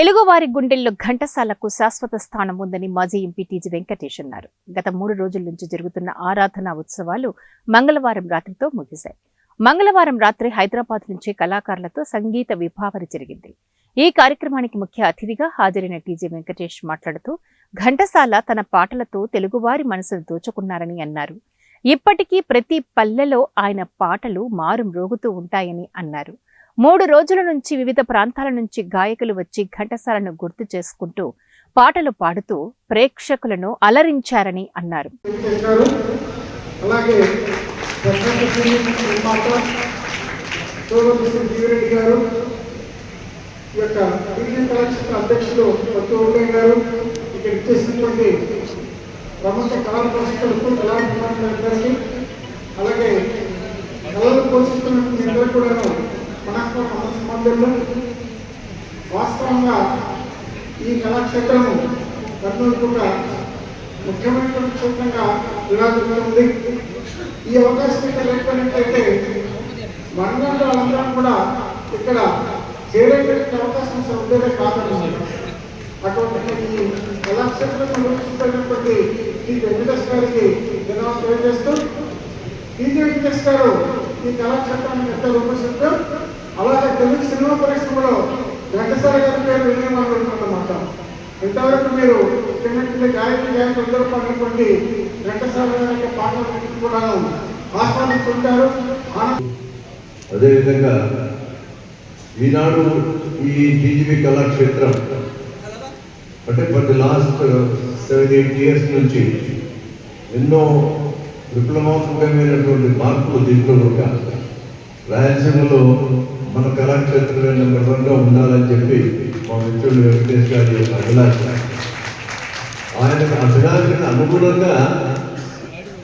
తెలుగువారి గుండెల్లో ఘంటసాలకు శాశ్వత స్థానం ఉందని మాజీ ఎంపీ టీజీ వెంకటేష్ అన్నారు. గత 3 రోజుల నుంచి జరుగుతున్న ఆరాధనా ఉత్సవాలు మంగళవారం రాత్రితో ముగిశాయి. మంగళవారం రాత్రి హైదరాబాద్ నుంచి కళాకారులతో సంగీత విభావరి జరిగింది. ఈ కార్యక్రమానికి ముఖ్య అతిథిగా హాజరైన టీజీ వెంకటేష్ మాట్లాడుతూ ఘంటసాల తన పాటలతో తెలుగువారి మనసును దోచుకున్నారని అన్నారు. ఇప్పటికీ ప్రతి పల్లెలో ఆయన పాటలు మారుమ్రోగుతూ ఉంటాయని అన్నారు. 3 రోజుల నుంచి వివిధ ప్రాంతాల నుంచి గాయకులు వచ్చి ఘంటసాలను గుర్తు చేసుకుంటూ పాటలు పాడుతూ ప్రేక్షకులను అలరించారని అన్నారు. వాస్తవంగా ఈ కళాక్షేత్రం కర్నూలుగా ముఖ్యమైన క్షేత్రంగా విరాజిల్లుతుంది. ఈ అవకాశం ఇక్కడ లేకపోయినట్లయితే మనలాంటి వాళ్ళందరం కూడా ఇక్కడ చేరేటువంటి అవకాశం ఉండేదే కాదని అటువంటి ఈ కళాక్షేత్రం నిర్వహిస్తున్నటువంటి టీ వెంకటేష్ గారికి ధన్యవాదాలు తెలియజేస్తూ, టీజీ వెంకటేష్ గారు ఈ కళాక్షేత్రాన్ని ఎంత రూపొందిస్తూ అలాగే తెలుగు సినిమా పరిశ్రమలో ఘంటసాల గారి పేరు వినియోగమాట. ఇంతవరకు మీరు గాయకులందరూ పాడినటువంటి ఘంటసాల గారి పాటలు కూడా ఆస్వాదిస్తుంటారు. అదేవిధంగా ఈనాడు ఈ టీజీవీ కళాక్షేత్రం అంటే ఫర్ లాస్ట్ 7-8 years నుంచి ఎన్నో విప్లవాత్మకమైనటువంటి మార్పులు దీంట్లో కూడా రాయలసీమలో మన కళాక్షేత్రమే నెంబర్ 1గా ఉండాలని చెప్పి మా మిత్రుడు వెంకటేష్ గారి అభిలాష. ఆయన అభిలాషకు అనుగుణంగా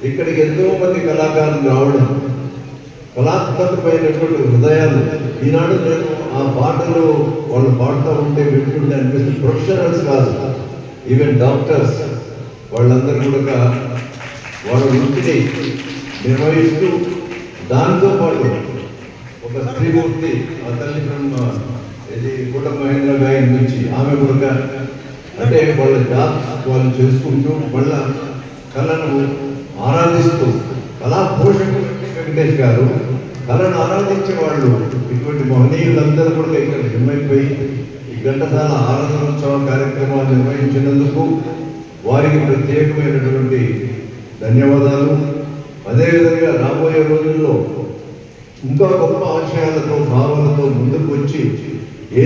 ఇక్కడికి ఎంతో మంది కళాకారులు రావడం, కళాత్మకమైనటువంటి హృదయాలు. ఈనాడు నేను ఆ పాటలు వాళ్ళు పాడుతూ ఉంటే వింటుంటే అనిపిస్తుంది. ప్రొఫెషనల్స్ కాదు, ఈవెన్ డాక్టర్స్ వాళ్ళందరూ కూడా వాళ్ళ వృత్తిని నిర్వహిస్తూ దాంతో పాటు ఒక స్త్రీమూర్తి ఆ తల్లి ఇది కుటుంబ మహేంద్ర గాయని నుంచి ఆమె కూడా అంటే వాళ్ళ జాబ్స్ వాళ్ళు చేసుకుంటూ వాళ్ళ కళను ఆరాధిస్తూ కళా పోషకులు వెంకటేష్ గారు కళను ఆరాధించే వాళ్ళు ఇటువంటి మహనీయులందరూ కూడా ఇక్కడ నిమ్మైపోయి ఈ ఘంటసాల ఆరాధనోత్సవ కార్యక్రమాలు నిర్వహించినందుకు వారికి ప్రత్యేకమైనటువంటి ధన్యవాదాలు. అదేవిధంగా రాబోయే రోజుల్లో ఇంకా గొప్ప ఆశయాలతో భావాలతో ముందుకు వచ్చి ఏ